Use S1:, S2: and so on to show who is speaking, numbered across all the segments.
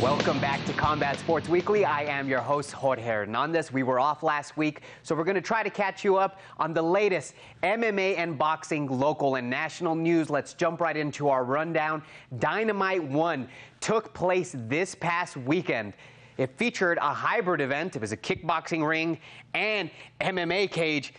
S1: Welcome back to Combat Sports Weekly. I am your host, Jorge Hernandez. We were off last week, so we're going to try to catch you up on the latest MMA and boxing local and national news. Let's jump right into our rundown. Dynamite 1 took place this past weekend. It featured a hybrid event. It was a kickboxing ring and MMA cage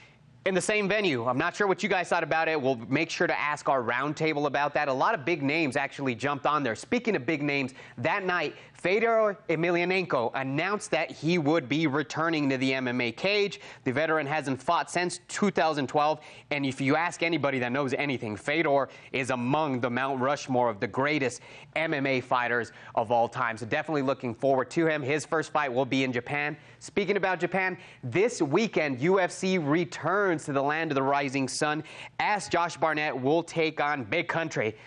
S1: in the same venue. I'm not sure what you guys thought about it. We'll make sure to ask our roundtable about that. A lot of big names actually jumped on there. Speaking of big names, that night, Fedor Emelianenko announced that he would be returning to the MMA cage. The veteran hasn't fought since 2012, and if you ask anybody that knows anything, Fedor is among the Mount Rushmore of the greatest MMA fighters of all time. So definitely looking forward to him. His first fight will be in Japan. Speaking about Japan, this weekend, UFC returns to the land of the rising sun as Josh Barnett will take on Big Country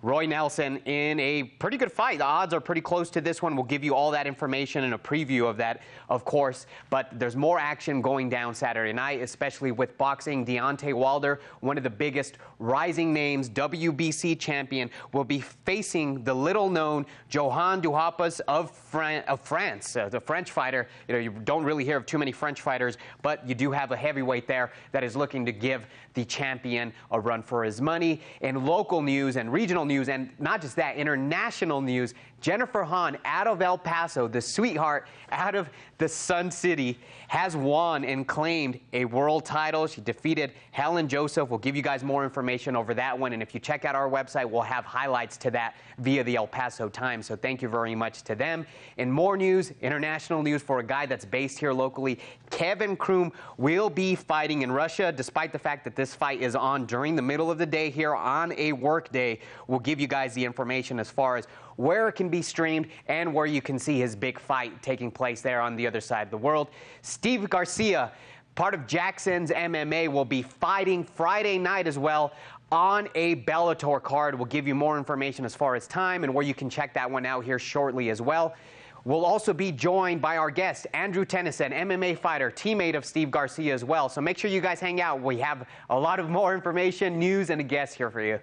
S1: Roy Nelson in a pretty good fight. The odds are pretty close to this one. We'll give you all that information and a preview of that, of course. But there's more action going down Saturday night, especially with boxing. Deontay Wilder, one of the biggest rising names, WBC champion, will be facing the little-known Johann Duhaupas of France, the French fighter. You know, you don't really hear of too many French fighters, but you do have a heavyweight there that is looking to give the champion a run for his money. In local news and regional news, and not just that, international news, Jennifer Hahn out of El Paso, the sweetheart out of the Sun City, has won and claimed a world title. She defeated Helen Joseph. We'll give you guys more information over that one, and if you check out our website, we'll have highlights to that via the El Paso Times, so thank you very much to them. And more news, international news for a guy that's based here locally, Kevin Kroom will be fighting in Russia, despite the fact that this fight is on during the middle of the day here on a work day. We'll give you guys the information as far as where it can be streamed and where you can see his big fight taking place there on the other side of the world. Steve Garcia, part of Jackson's MMA, will be fighting Friday night as well on a Bellator card. We'll give you more information as far as time and where you can check that one out here shortly as well. We'll also be joined by our guest, Andrew Tennyson, MMA fighter, teammate of Steve Garcia as well. So make sure you guys hang out. We have a lot of more information, news, and a guest here for you.